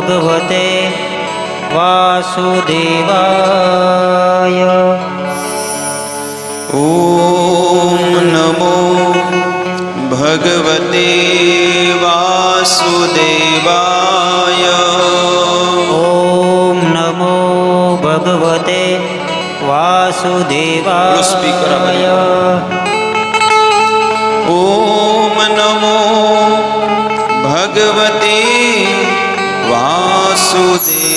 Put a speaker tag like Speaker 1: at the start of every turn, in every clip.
Speaker 1: भगवते वासुदेवाय।
Speaker 2: ॐ नमो भगवते वासुदेवाय।
Speaker 1: ॐ नमो भगवते वासुदेवाय।
Speaker 2: ॐ नमो भगवते वासुदेवाय।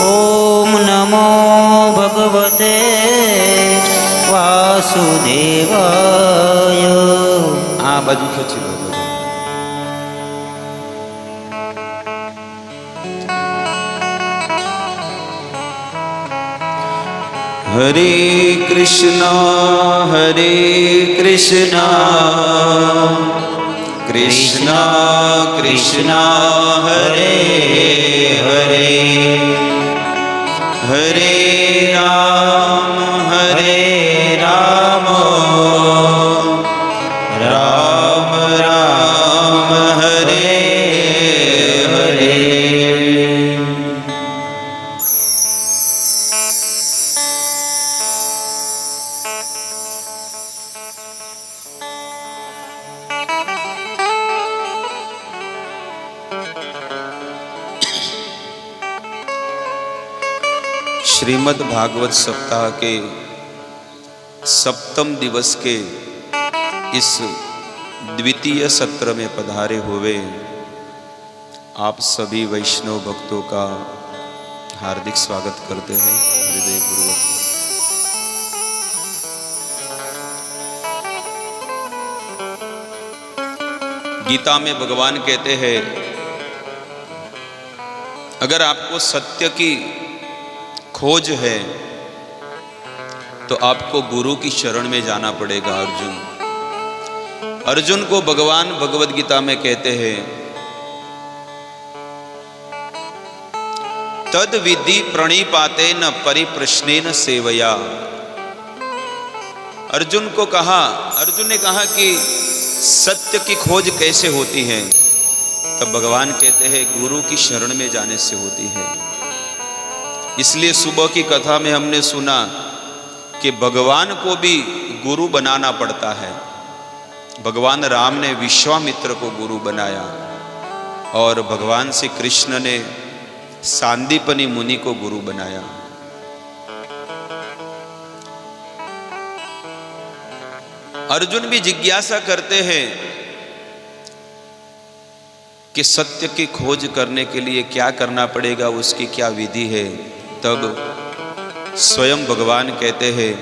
Speaker 1: ॐ नमो भगवते वासुदेवाय।
Speaker 2: आ बाजू खींची लो। हरे कृष्णा कृष्णा कृष्णा हरे हरे, हरे राम राम राम हरे हरे। श्रीमद् भागवत सप्ताह के सप्तम दिवस के इस द्वितीय सत्र में पधारे हुए आप सभी वैष्णव भक्तों का हार्दिक स्वागत करते हैं हृदयपूर्वक। गीता में भगवान कहते हैं, अगर आपको सत्य की खोज है तो आपको गुरु की शरण में जाना पड़ेगा। अर्जुन को भगवान भगवद गीता में कहते हैं, तद विधि प्रणिपाते न परिप्रश्नेन सेवया। अर्जुन ने कहा कि सत्य की खोज कैसे होती है? तब भगवान कहते हैं, गुरु की शरण में जाने से होती है। इसलिए सुबह की कथा में हमने सुना कि भगवान को भी गुरु बनाना पड़ता है। भगवान राम ने विश्वामित्र को गुरु बनाया और भगवान श्री कृष्ण ने सांदीपनि मुनि को गुरु बनाया। अर्जुन भी जिज्ञासा करते हैं कि सत्य की खोज करने के लिए क्या करना पड़ेगा, उसकी क्या विधि है। तब स्वयं भगवान कहते हैं,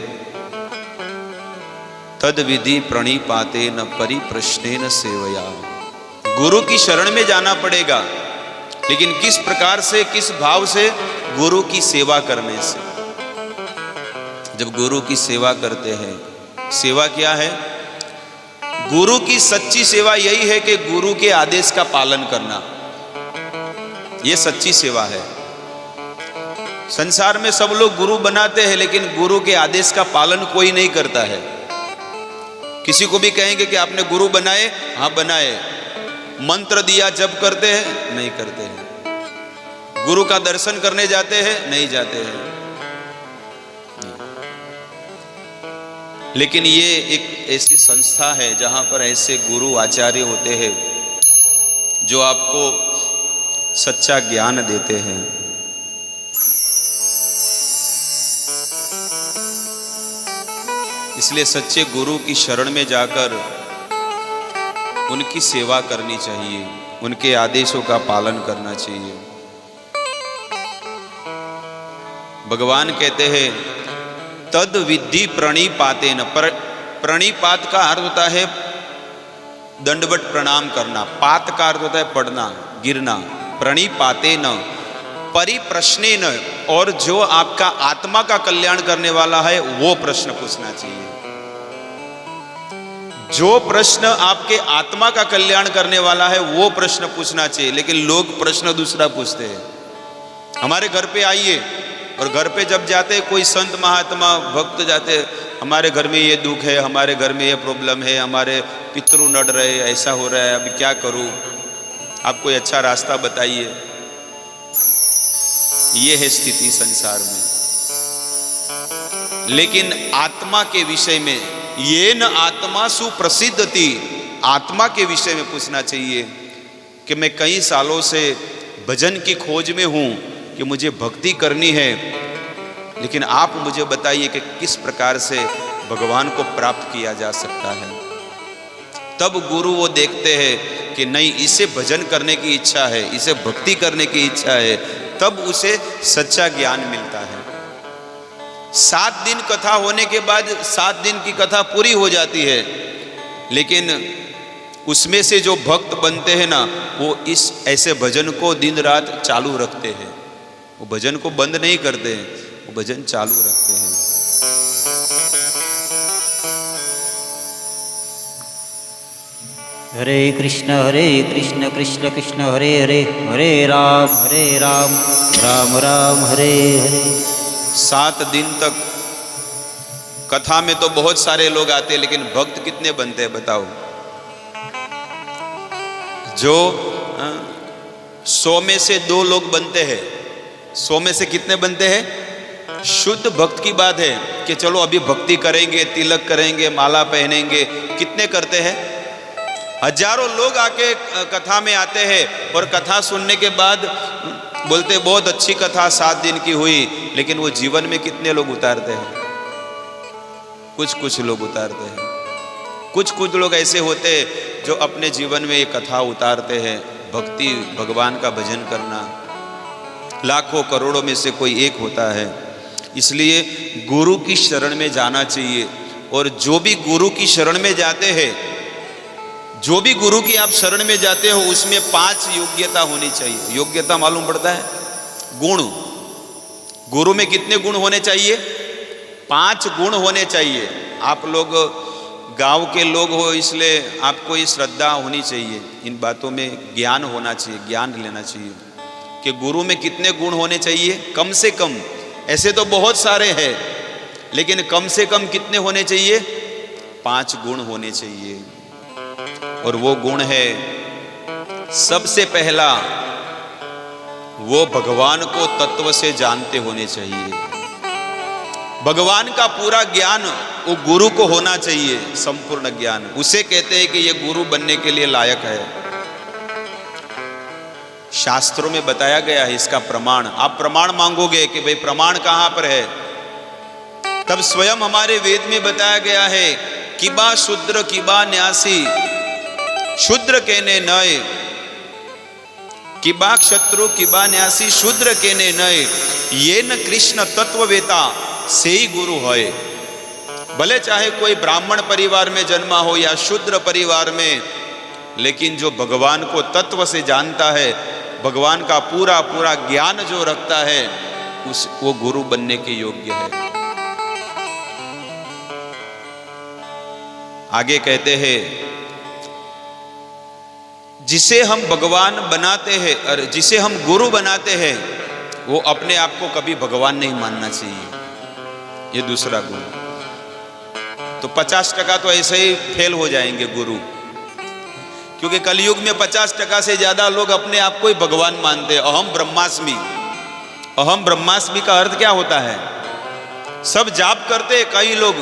Speaker 2: तद विधि प्रणिपाते न परिप्रश्नेन सेवया। गुरु की शरण में जाना पड़ेगा, लेकिन किस प्रकार से, किस भाव से? गुरु की सेवा करने से। जब गुरु की सेवा करते हैं, सेवा क्या है? गुरु की सच्ची सेवा यही है कि गुरु के आदेश का पालन करना। यह सच्ची सेवा है। संसार में सब लोग गुरु बनाते हैं, लेकिन गुरु के आदेश का पालन कोई नहीं करता है। किसी को भी कहेंगे कि आपने गुरु बनाए, हाँ बनाए। मंत्र दिया, जप करते हैं? नहीं करते हैं। गुरु का दर्शन करने जाते हैं? नहीं जाते हैं। लेकिन ये एक ऐसी संस्था है जहां पर ऐसे गुरु आचार्य होते हैं जो आपको सच्चा ज्ञान देते हैं। इसलिए सच्चे गुरु की शरण में जाकर उनकी सेवा करनी चाहिए, उनके आदेशों का पालन करना चाहिए। भगवान कहते हैं, तद विधि प्रणिपातेन। प्रणिपात का अर्थ होता है दंडवत प्रणाम करना। पात का अर्थ होता है पड़ना, गिरना। प्रणिपातेन परिप्रश्नेन, और जो आपका आत्मा का कल्याण करने वाला है वो प्रश्न पूछना चाहिए। जो प्रश्न आपके आत्मा का कल्याण करने वाला है वो प्रश्न पूछना चाहिए। लेकिन लोग प्रश्न दूसरा पूछते हैं। हमारे घर पे आइए, और घर पे जब जाते कोई संत महात्मा भक्त जाते, हमारे घर में ये दुख है, हमारे घर में ये प्रॉब्लम है, हमारे पितरु नड़ रहे, ऐसा हो रहा है, अभी क्या करूं? आप कोई अच्छा रास्ता बताइए। ये है स्थिति संसार में। लेकिन आत्मा के विषय में, ये न आत्मा सुप्रसिद्ध थी, आत्मा के विषय में पूछना चाहिए कि मैं कई सालों से भजन की खोज में हूं कि मुझे भक्ति करनी है, लेकिन आप मुझे बताइए कि किस प्रकार से भगवान को प्राप्त किया जा सकता है। तब गुरु वो देखते हैं कि नहीं, इसे भजन करने की इच्छा है, इसे भक्ति करने की इच्छा है, तब उसे सच्चा ज्ञान मिलता है। 7 दिन कथा होने के बाद 7 दिन की कथा पूरी हो जाती है, लेकिन उसमें से जो भक्त बनते हैं ना, वो इस ऐसे भजन को दिन रात चालू रखते हैं। वो भजन को बंद नहीं करते हैं, वो भजन चालू रखते हैं।
Speaker 1: हरे कृष्ण कृष्ण कृष्ण हरे हरे, हरे राम राम राम हरे हरे।
Speaker 2: 7 दिन तक कथा में तो बहुत सारे लोग आते हैं, लेकिन भक्त कितने बनते हैं बताओ? जो 100 में से 2 लोग बनते हैं। 100 में से कितने बनते हैं? शुद्ध भक्त की बात है कि चलो अभी भक्ति करेंगे, तिलक करेंगे, माला पहनेंगे। कितने करते हैं? हजारों लोग आके कथा में आते हैं और कथा सुनने के बाद बोलते बहुत अच्छी कथा 7 दिन की हुई, लेकिन वो जीवन में कितने लोग उतारते हैं? कुछ लोग उतारते हैं। कुछ लोग ऐसे होते हैं जो अपने जीवन में ये कथा उतारते हैं। भक्ति, भगवान का भजन करना लाखों करोड़ों में से कोई एक होता है। इसलिए गुरु की शरण में जाना चाहिए। और जो भी गुरु की शरण में जाते हैं, जो भी गुरु की आप शरण में जाते हो, उसमें 5 योग्यता होनी चाहिए। योग्यता मालूम पड़ता है? गुण। गुरु में कितने गुण होने चाहिए? 5 गुण होने चाहिए। आप लोग गांव के लोग हो, इसलिए आपको ये श्रद्धा होनी चाहिए, इन बातों में ज्ञान होना चाहिए, ज्ञान लेना चाहिए कि गुरु में कितने गुण होने चाहिए। कम से कम, ऐसे तो बहुत सारे हैं, लेकिन कम से कम कितने होने चाहिए? 5 गुण होने चाहिए। और वो गुण है, सबसे पहला, वो भगवान को तत्व से जानते होने चाहिए। भगवान का पूरा ज्ञान वो गुरु को होना चाहिए, संपूर्ण ज्ञान। उसे कहते हैं कि ये गुरु बनने के लिए लायक है। शास्त्रों में बताया गया है इसका प्रमाण। आप प्रमाण मांगोगे कि भाई प्रमाण कहां पर है, तब स्वयं हमारे वेद में बताया गया है, किबा शूद्र किबा न्यासी, शूद्र केने नय, किबा क्षत्रु किबा न्यासी, शूद्र केने नय, ये न कृष्ण तत्ववेता से ही गुरु होए। भले चाहे कोई ब्राह्मण परिवार में जन्मा हो या शूद्र परिवार में, लेकिन जो भगवान को तत्व से जानता है, भगवान का पूरा पूरा ज्ञान जो रखता है, वो गुरु बनने के योग्य है। आगे कहते हैं, जिसे हम भगवान बनाते हैं और जिसे हम गुरु बनाते हैं, वो अपने आप को कभी भगवान नहीं मानना चाहिए। ये दूसरा गुण। तो 50% तो ऐसे ही फेल हो जाएंगे गुरु, क्योंकि कलयुग में 50% से ज्यादा लोग अपने आप को ही भगवान मानते हैं। अहम ब्रह्मास्मि। अहम ब्रह्मास्मि का अर्थ क्या होता है? सब जाप करते हैं कई लोग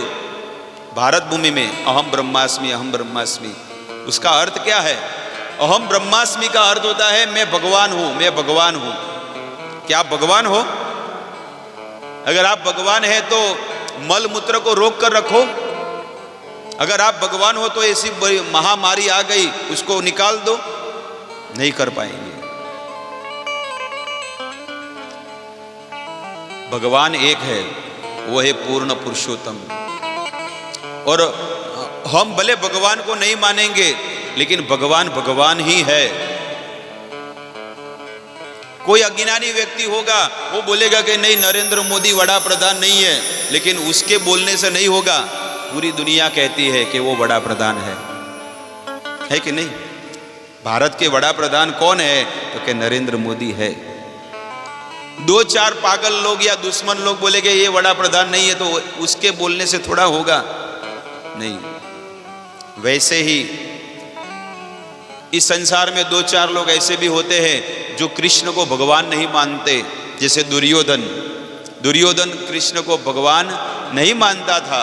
Speaker 2: भारत भूमि में, अहम ब्रह्मास्मि, अहम ब्रह्मास्मि। उसका अर्थ क्या है? अहम ब्रह्मास्मि का अर्थ होता है मैं भगवान हूं, मैं भगवान हूं। क्या आप भगवान हो? अगर आप भगवान हैं तो मल मूत्र को रोक कर रखो। अगर आप भगवान हो तो ऐसी बड़ी महामारी आ गई, उसको निकाल दो। नहीं कर पाएंगे। भगवान एक है, वो है पूर्ण पुरुषोत्तम। और हम भले भगवान को नहीं मानेंगे, लेकिन भगवान भगवान ही है। कोई अज्ञानी व्यक्ति होगा, वो बोलेगा कि नहीं, नरेंद्र मोदी वड़ा प्रधान नहीं है, लेकिन उसके बोलने से नहीं होगा। पूरी दुनिया कहती है कि वो वड़ा प्रधान है कि नहीं? भारत के वड़ा प्रधान कौन है? तो कि नरेंद्र मोदी है। 2-4 पागल लोग या दुश्मन लोग बोलेंगे ये वड़ा प्रधान नहीं है, तो उसके बोलने से थोड़ा होगा? नहीं। वैसे ही इस संसार में 2-4 लोग ऐसे भी होते हैं जो कृष्ण को भगवान नहीं मानते, जैसे दुर्योधन कृष्ण को भगवान नहीं मानता था,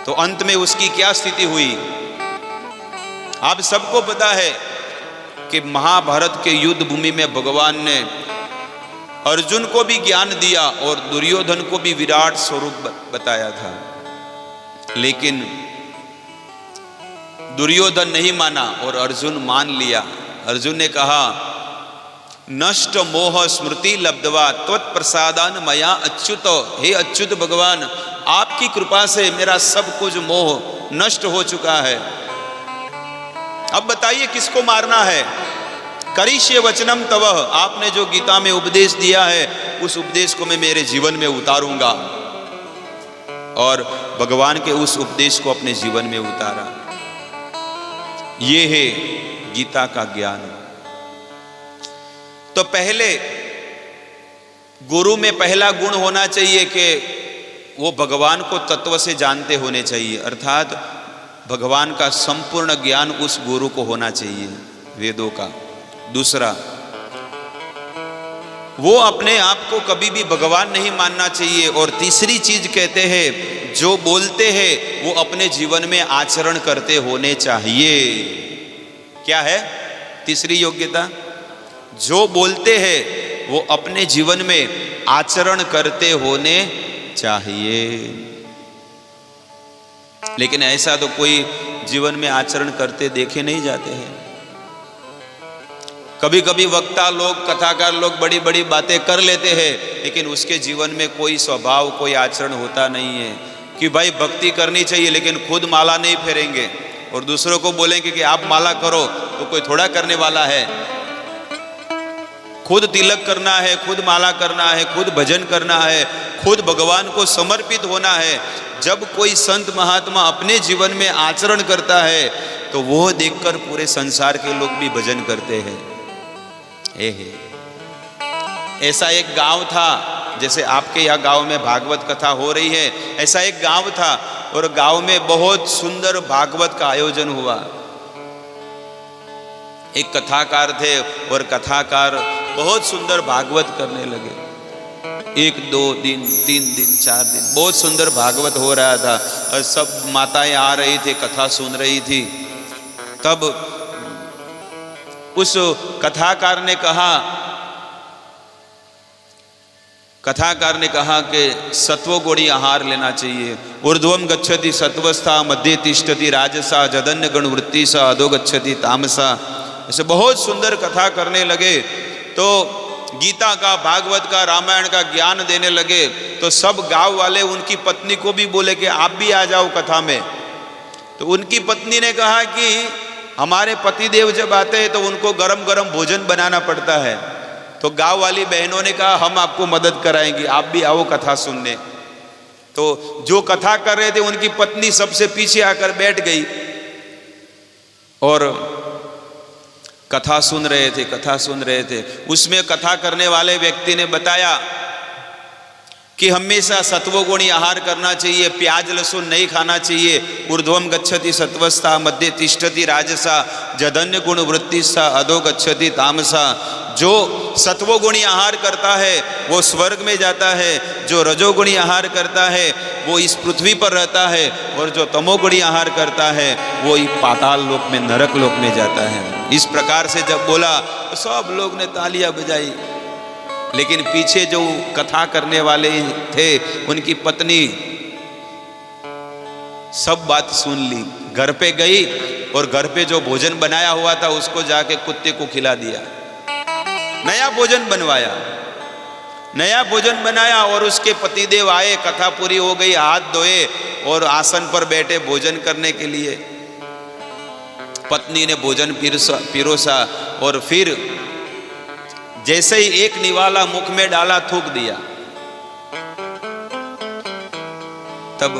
Speaker 2: तो अंत में उसकी क्या स्थिति हुई आप सबको पता है कि महाभारत के युद्ध भूमि में भगवान ने अर्जुन को भी ज्ञान दिया और दुर्योधन को भी विराट स्वरूप बताया था, लेकिन दुर्योधन नहीं माना और अर्जुन मान लिया। अर्जुन ने कहा, नष्ट मोह स्मृति लब्धवा त्वत्प्रसादान मया अच्युत, हे अच्युत भगवान आपकी कृपा से मेरा सब कुछ मोह नष्ट हो चुका है, अब बताइए किसको मारना है। करिष्ये वचनम तव, आपने जो गीता में उपदेश दिया है उस उपदेश को मैं मेरे जीवन में उतारूंगा, और भगवान के उस उपदेश को अपने जीवन में उतारा। ये है गीता का ज्ञान। तो पहले गुरु में पहला गुण होना चाहिए कि वो भगवान को तत्व से जानते होने चाहिए, अर्थात भगवान का संपूर्ण ज्ञान उस गुरु को होना चाहिए, वेदों का। दूसरा, वो अपने आप को कभी भी भगवान नहीं मानना चाहिए। और तीसरी चीज कहते हैं, जो बोलते हैं वो अपने जीवन में आचरण करते होने चाहिए। क्या है तीसरी योग्यता? जो बोलते हैं वो अपने जीवन में आचरण करते होने चाहिए। लेकिन ऐसा तो कोई जीवन में आचरण करते देखे नहीं जाते हैं। कभी कभी वक्ता लोग, कथाकार लोग बड़ी बड़ी बातें कर लेते हैं, लेकिन उसके जीवन में कोई स्वभाव, कोई आचरण होता नहीं है। कि भाई भक्ति करनी चाहिए लेकिन खुद माला नहीं फेरेंगे और दूसरों को बोलेंगे कि आप माला करो, तो कोई थोड़ा करने वाला है। खुद तिलक करना है, खुद माला करना है, खुद भजन करना है, खुद भगवान को समर्पित होना है। जब कोई संत महात्मा अपने जीवन में आचरण करता है तो वो देखकर पूरे संसार के लोग भी भजन करते हैं। ऐसा एक गांव था, जैसे आपके यहाँ गांव में भागवत कथा हो रही है, ऐसा एक गांव था और गांव में बहुत सुंदर भागवत का आयोजन हुआ। एक कथाकार थे और कथाकार बहुत सुंदर भागवत करने लगे। 1, 2 दिन, 3 दिन, 4 दिन बहुत सुंदर भागवत हो रहा था और सब माताएं आ रही थी, कथा सुन रही थी। तब उस कथाकार ने कहा कि सत्वगुणी आहार लेना चाहिए। ऊर्ध्वम गच्छति सत्वस्था, मध्य तिष्ठति राजसा, जदन्य गण वृत्ति सा, अधो गच्छति तामसा। ऐसे बहुत सुंदर कथा करने लगे। तो गीता का, भागवत का, रामायण का ज्ञान देने लगे। तो सब गांव वाले उनकी पत्नी को भी बोले कि आप भी आ जाओ कथा में। तो उनकी पत्नी ने कहा कि हमारे पतिदेव जब आते हैं तो उनको गरम गरम भोजन बनाना पड़ता है। तो गांव वाली बहनों ने कहा हम आपको मदद कराएंगी, आप भी आओ कथा सुनने। तो जो कथा कर रहे थे उनकी पत्नी सबसे पीछे आकर बैठ गई और कथा सुन रहे थे। उसमें कथा करने वाले व्यक्ति ने बताया कि हमेशा सत्वगुणी आहार करना चाहिए, प्याज लहसुन नहीं खाना चाहिए। ऊर्ध्वम गच्छति सत्वस्था, मध्य तिष्ठति राजसा, जदन्य गुण वृत्ति सा, अधो गच्छति तामसा। जो सत्वगुणी आहार करता है वो स्वर्ग में जाता है, जो रजोगुणी आहार करता है वो इस पृथ्वी पर रहता है, और जो तमोगुणी आहार करता है वो पाताल लोक में, नरक लोक में जाता है। इस प्रकार से जब बोला तो सब लोग ने तालियां बजाई। लेकिन पीछे जो कथा करने वाले थे उनकी पत्नी सब बात सुन ली, घर पे गई और घर पे जो भोजन बनाया हुआ था उसको जाके कुत्ते को खिला दिया। नया भोजन बनाया और उसके पतिदेव आए, कथा पूरी हो गई, हाथ धोए और आसन पर बैठे भोजन करने के लिए। पत्नी ने भोजन पिरोसा और फिर जैसे ही एक निवाला मुख में डाला, थूक दिया। तब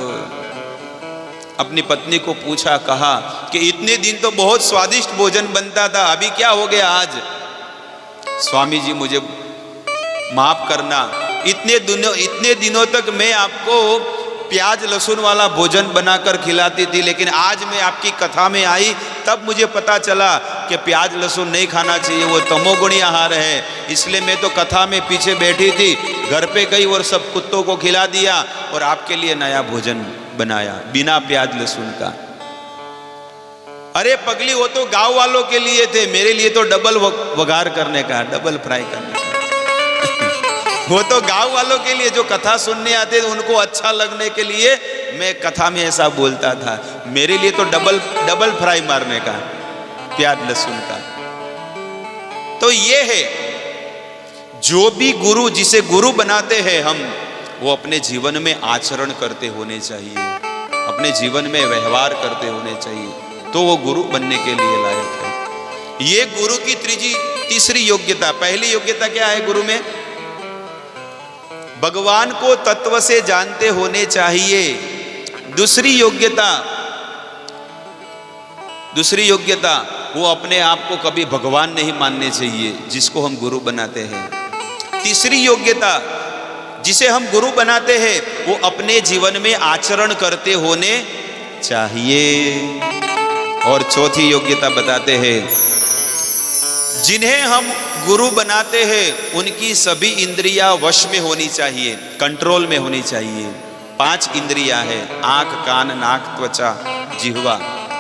Speaker 2: अपनी पत्नी को पूछा, कहा कि इतने दिन तो बहुत स्वादिष्ट भोजन बनता था, अभी क्या हो गया आज? स्वामी जी मुझे माफ करना, इतने दिनों तक मैं आपको प्याज लहसुन वाला भोजन बनाकर खिलाती थी, लेकिन आज मैं आपकी कथा में आई तब मुझे पता चला कि प्याज लहसुन नहीं खाना चाहिए, वो तमोगुणी आहार है, इसलिए मैं तो कथा में पीछे बैठी थी, घर पे गई और सब कुत्तों को खिला दिया और आपके लिए नया भोजन बनाया बिना प्याज लहसुन का। अरे पगली, वो तो गांव वालों के लिए थे, मेरे लिए तो डबल वघार करने का, डबल फ्राई करने का। वो तो गांव वालों के लिए जो कथा सुनने आते थे, उनको अच्छा लगने के लिए मैं कथा में ऐसा बोलता था। मेरे लिए तो डबल फ्राई मारने का, प्याज लहसुन का। तो ये है, जो भी गुरु, जिसे गुरु बनाते हैं हम, वो अपने जीवन में आचरण करते होने चाहिए, अपने जीवन में व्यवहार करते होने चाहिए, तो वो गुरु बनने के लिए लायक है। ये गुरु की तीसरी योग्यता। पहली योग्यता क्या है गुरु में? भगवान को तत्व से जानते होने चाहिए। दूसरी योग्यता वो अपने आप को कभी भगवान नहीं मानने चाहिए, जिसको हम गुरु बनाते हैं। तीसरी योग्यता जिसे हम गुरु बनाते हैं, वो अपने जीवन में आचरण करते होने चाहिए। और चौथी योग्यता बताते हैं, जिन्हें हम गुरु बनाते हैं उनकी सभी इंद्रियां वश में होनी चाहिए, कंट्रोल में होनी चाहिए। 5 इंद्रियां हैं, आंख, कान, नाक, त्वचा, जिह्वा,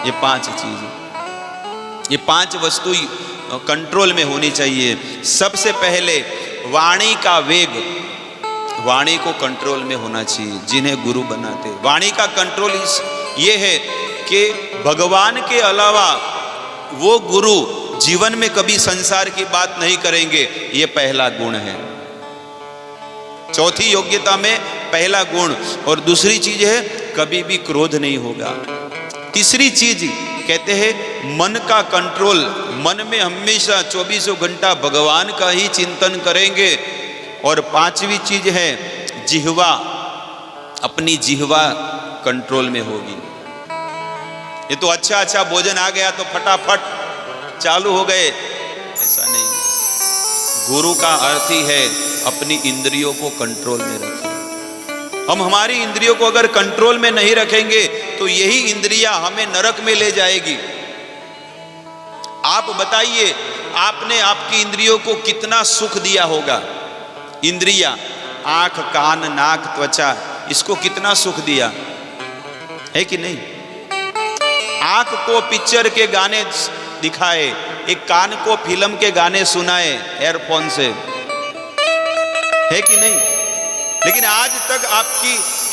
Speaker 2: ये 5 चीज, ये 5 वस्तु कंट्रोल में होनी चाहिए। सबसे पहले वाणी का वेग, वाणी को कंट्रोल में होना चाहिए जिन्हें गुरु बनाते। वाणी का कंट्रोल ये है कि भगवान के अलावा वो गुरु जीवन में कभी संसार की बात नहीं करेंगे, ये पहला गुण है। चौथी योग्यता में पहला गुण। और दूसरी चीज है, कभी भी क्रोध नहीं होगा। तीसरी चीज कहते हैं मन का कंट्रोल, मन में हमेशा 24 घंटा भगवान का ही चिंतन करेंगे। और 5वीं चीज है जिह्वा, अपनी जिह्वा कंट्रोल में होगी। ये तो अच्छा भोजन आ गया तो फटाफट चालू हो गए, ऐसा नहीं। गुरु का अर्थ ही है अपनी इंद्रियों को कंट्रोल में रखें। हम हमारी इंद्रियों को अगर कंट्रोल में नहीं रखेंगे तो यही इंद्रियां हमें नरक में ले जाएगी। आप बताइए, आपने आपकी इंद्रियों को कितना सुख दिया होगा? इंद्रियां, आंख, कान, नाक, त्वचा, इसको कितना सुख दिया है कि नहीं? आंख को पिक्चर के गाने दिखाए, एक कान को फिल्म के गाने सुनाए एयरफोन से, है कि नहीं? लेकिन आज तक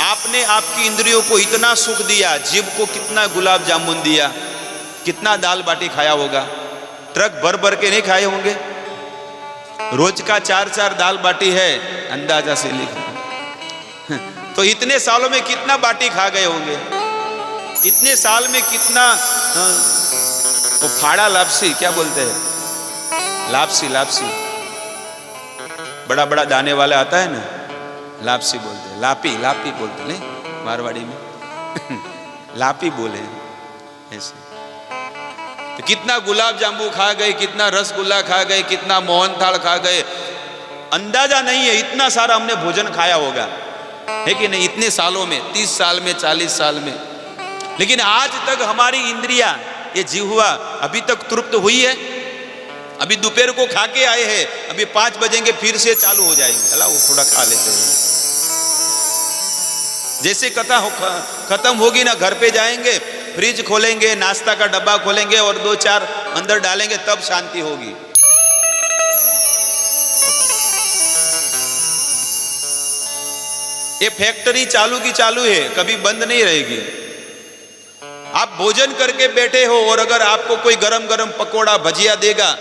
Speaker 2: आपने आपकी इंद्रियों को इतना सुख दिया। जीभ को कितना गुलाब जामुन दिया, कितना दाल बाटी खाया होगा? ट्रक भर भर के नहीं खाए होंगे। रोज का 4 दाल बाटी है, अंदाजा से लिख। तो इतने सालों में कितना बाटी खा गए होंगे? इतने साल में कितना वो फाड़ा लापसी, क्या बोलते हैं? लापसी बड़ा दाने वाला आता है ना, लापसी बोलते हैं। लापी बोलते नहीं मारवाड़ी में। लापी बोले ऐसे। तो कितना गुलाब जामुन खा गए, कितना रसगुल्ला खा गए, कितना मोहनथाल खा गए, अंदाजा नहीं है। इतना सारा हमने भोजन खाया होगा, है कि नहीं? इतने सालों में, 30 साल में, 40 साल में। लेकिन आज तक हमारी इंद्रियां, ये जिह्वा अभी तक तृप्त हुई है? अभी दोपहर को खा के आए हैं, अभी 5 बजेंगे फिर से चालू हो जाएंगे, अला वो थोड़ा खा लेते हैं। जैसे कथा खत्म होगी ना, घर पे जाएंगे, फ्रिज खोलेंगे, नाश्ता का डब्बा खोलेंगे और 2-4 अंदर डालेंगे, तब शांति होगी। ये फैक्ट्री चालू की चालू है, कभी बंद नहीं रहेगी। आप भोजन करके बैठे हो और अगर आपको कोई गरम गरम पकोड़ा भजिया देगा,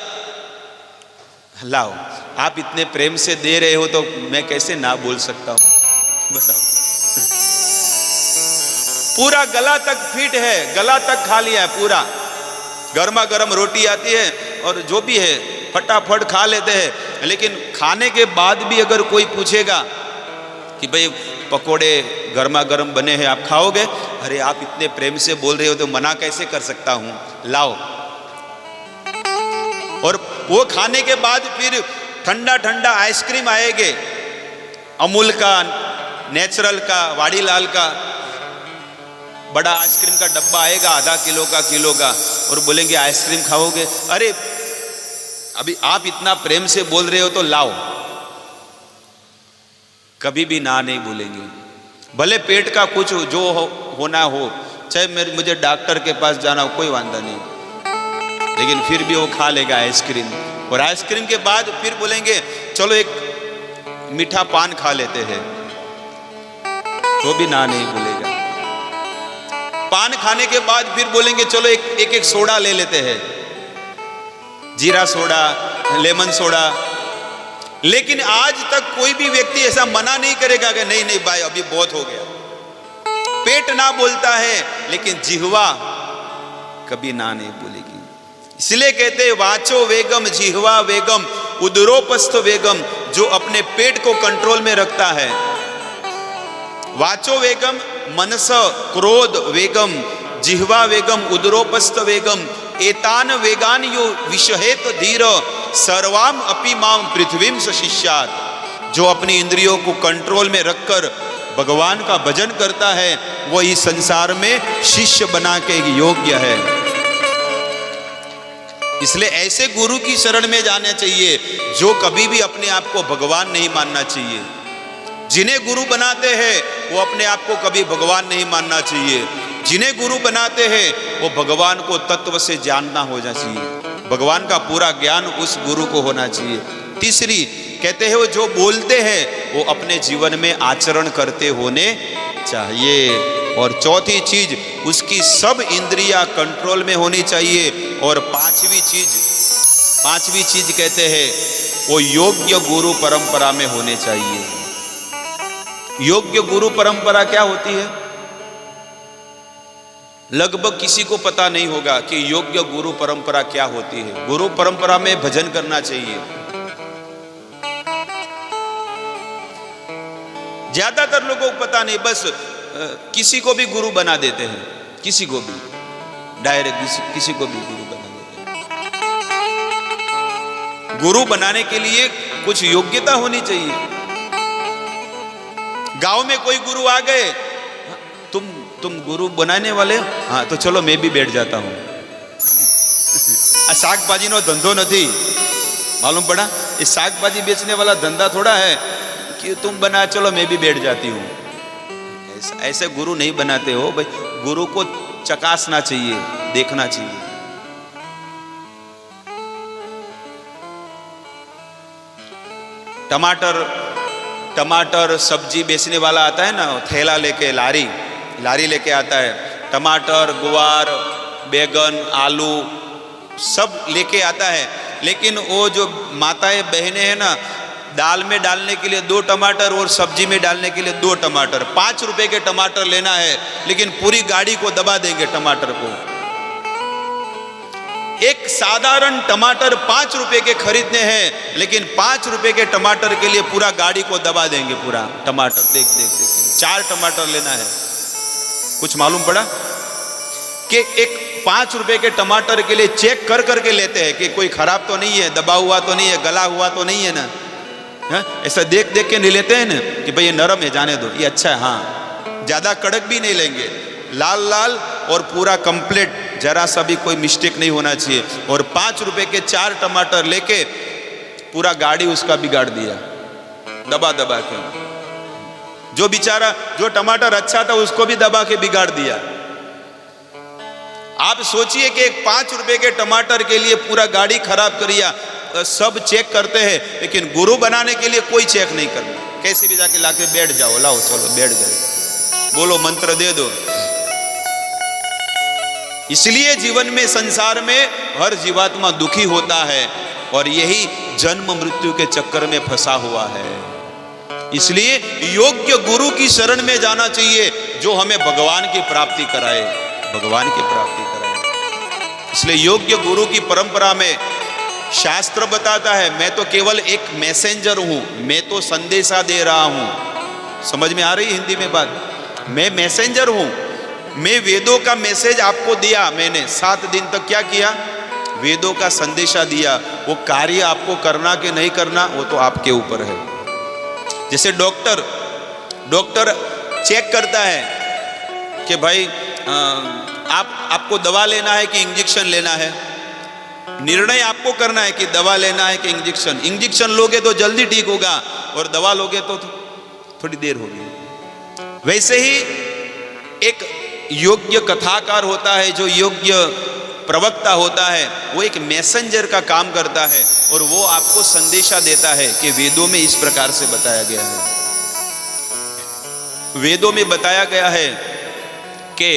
Speaker 2: लाओ, आप इतने प्रेम से दे रहे हो तो मैं कैसे ना बोल सकता हूं? बताओ। पूरा गला तक फिट है, गला तक खा लिया है पूरा। गर्मा गर्म रोटी आती है और जो भी है फटाफट खा लेते हैं। लेकिन खाने के बाद भी अगर कोई पूछेगा कि भाई पकोड़े गर्मा गर्म बने हैं, आप खाओगे? अरे आप इतने प्रेम से बोल रहे हो तो मना कैसे कर सकता हूं, लाओ। और वो खाने के बाद फिर ठंडा ठंडा आइसक्रीम आएगे, अमूल का, नेचुरल का, वाड़ीलाल का, बड़ा आइसक्रीम का डब्बा आएगा आधा किलो का और बोलेंगे आइसक्रीम खाओगे? अरे अभी आप इतना प्रेम से बोल रहे हो तो लाओ। कभी भी ना नहीं बोलेंगे। भले पेट का कुछ जो होना हो, चाहे मुझे डॉक्टर के पास जाना हो, कोई वांदा नहीं, लेकिन फिर भी वो खा लेगा आइसक्रीम। और आइसक्रीम के बाद फिर बोलेंगे चलो एक मीठा पान खा लेते हैं, तो भी ना नहीं बोलेगा। पान खाने के बाद फिर बोलेंगे चलो एक सोडा ले लेते हैं, जीरा सोडा, लेमन सोडा। लेकिन आज तक कोई भी व्यक्ति ऐसा मना नहीं करेगा कि नहीं नहीं भाई अभी बहुत हो गया। पेट ना बोलता है लेकिन जिह्वा कभी ना नहीं बोलेगी। इसलिए कहते हैं वाचो वेगम जिह्वा वेगम उदरोपस्थ वेगम, जो अपने पेट को कंट्रोल में रखता है। वाचो वेगम मनस क्रोध वेगम जिह्वा वेगम उदरोपस्थ वेगम एतान वेगान यो विषहेत धीर सर्वाम अपि माम पृथ्वीम सशिष्यात्। जो अपनी इंद्रियों को कंट्रोल में रखकर भगवान का भजन करता है वो इस संसार में शिष्य बना के योग्य है। इसलिए ऐसे गुरु की शरण में जाना चाहिए जो कभी भी अपने आप को भगवान नहीं मानना चाहिए। जिन्हें गुरु बनाते हैं वो अपने आप को कभी भगवान नहीं मानना चाहिए। जिन्हें गुरु बनाते हैं वो भगवान को तत्व से जानना होना चाहिए। भगवान का पूरा ज्ञान उस गुरु को होना चाहिए। तीसरी कहते हैं वो जो बोलते हैं वो अपने जीवन में आचरण करते होने चाहिए। और चौथी चीज उसकी सब इंद्रियां कंट्रोल में होनी चाहिए। और पांचवी चीज कहते हैं वो योग्य गुरु परंपरा में होने चाहिए। योग्य गुरु परंपरा क्या होती है? लगभग किसी को पता नहीं होगा कि योग्य गुरु परंपरा क्या होती है। गुरु परंपरा में भजन करना चाहिए। ज्यादातर लोगों को पता नहीं, बस किसी को भी गुरु बना देते हैं, किसी को भी डायरेक्ट किसी को भी गुरु बना देते हैं। गुरु बनाने के लिए कुछ योग्यता होनी चाहिए। गांव में कोई गुरु आ गए, तुम गुरु बनाने वाले हो? हाँ तो चलो मैं भी बैठ जाता हूं। शाकभाजी नो धंधो नहीं मालूम पड़ा? इस शाकभाजी बेचने वाला धंधा थोड़ा है कि तुम बना चलो मैं भी बैठ जाती हूं। ऐसे गुरु नहीं बनाते हो भाई। गुरु को चकासना चाहिए, देखना चाहिए। टमाटर सब्जी बेचने वाला आता है ना, थैला लेके लारी लेके आता है। टमाटर, गुवार, बैगन, आलू सब लेके आता है। लेकिन वो जो माताएं बहनें हैं ना, दाल में डालने के लिए 2 टमाटर और सब्जी में डालने के लिए 2 टमाटर, 5 रुपए के टमाटर लेना है, लेकिन पूरी गाड़ी को दबा देंगे टमाटर को। एक साधारण टमाटर 5 रुपए के खरीदने हैं, लेकिन 5 रुपए के टमाटर के लिए पूरा गाड़ी को दबा देंगे। पूरा टमाटर देख 4 टमाटर लेना है। कुछ मालूम पड़ा कि एक 5 रुपए के टमाटर के लिए चेक कर करके लेते हैं कि कोई खराब तो नहीं है, दबा हुआ तो नहीं है, गला हुआ तो नहीं है ना। ऐसा देख के नहीं लेते हैं ना कि भाई ये नरम है जाने दो, ये अच्छा है। हाँ, ज्यादा कड़क भी नहीं लेंगे, लाल और पूरा कंप्लीट, जरा सा भी कोई मिस्टेक नहीं होना चाहिए। और 5 रुपए के 4 टमाटर लेके पूरा गाड़ी उसका बिगाड़ दिया दबा के। जो बेचारा जो टमाटर अच्छा था उसको भी दबा के बिगाड़ दिया। आप सोचिए कि एक 5 रुपए के टमाटर के लिए पूरा गाड़ी खराब करिया। सब चेक करते हैं, लेकिन गुरु बनाने के लिए कोई चेक नहीं करता। कैसे भी जाके लाके बैठ जाओ, लाओ चलो बैठ गए, बोलो मंत्र दे दो। इसलिए जीवन में, संसार में हर जीवात्मा दुखी होता है और यही जन्म मृत्यु के चक्कर में फंसा हुआ है। इसलिए योग्य गुरु की शरण में जाना चाहिए जो हमें भगवान की प्राप्ति कराए, भगवान की प्राप्ति कराए। इसलिए योग्य गुरु की परंपरा में शास्त्र बताता है, मैं तो केवल एक मैसेंजर हूं, मैं तो संदेशा दे रहा हूं। समझ में आ रही है हिंदी में बात? मैं मैसेंजर हूं, मैं वेदों का मैसेज आपको दिया। मैंने 7 दिन तक क्या किया? वेदों का संदेशा दिया। वो कार्य आपको करना कि नहीं करना वो तो आपके ऊपर है। जैसे डॉक्टर चेक करता है कि भाई आपको दवा लेना है कि इंजेक्शन लेना है। निर्णय आपको करना है कि दवा लेना है कि इंजेक्शन। इंजेक्शन लोगे तो जल्दी ठीक होगा और दवा लोगे तो थोड़ी देर होगी। वैसे ही एक योग्य कथाकार होता है, जो योग्य प्रवक्ता होता है, वो एक मैसेंजर का काम करता है और वो आपको संदेशा देता है कि वेदों में इस प्रकार से बताया गया है। वेदों में बताया गया है कि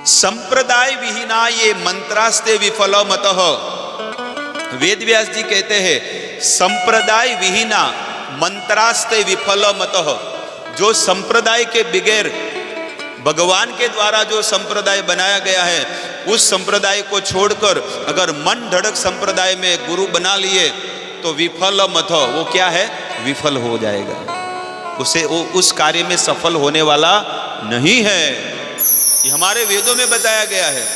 Speaker 2: संप्रदाय विहीना ये मंत्रास्ते विफल मतः। वेद व्यास जी कहते हैं संप्रदाय विहीना मंत्रास्ते विफल मतः। जो संप्रदाय के बगैर, भगवान के द्वारा जो संप्रदाय बनाया गया है, उस संप्रदाय को छोड़कर अगर मन धड़क संप्रदाय में गुरु बना लिए तो विफल मत, वो क्या है, विफल हो जाएगा। उसे वो उस कार्य में सफल होने वाला नहीं है। ये हमारे वेदों में बताया गया है।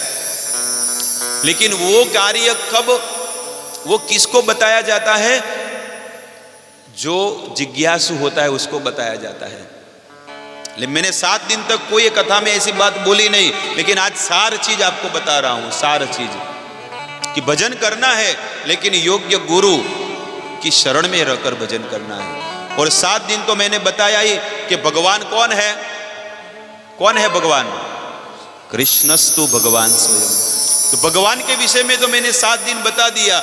Speaker 2: लेकिन वो कार्य कब, वो किसको बताया जाता है? जो जिज्ञासु होता है उसको बताया जाता है। लेकिन मैंने 7 दिन तक कोई कथा में ऐसी बात बोली नहीं, लेकिन आज सार चीज आपको बता रहा हूं, सार चीज कि भजन करना है लेकिन योग्य गुरु की शरण में रहकर भजन करना है। और 7 दिन तो मैंने बताया ही कि भगवान कौन है। कौन है भगवान? कृष्णस्तु भगवान स्वयं। तो भगवान के विषय में तो मैंने 7 दिन बता दिया।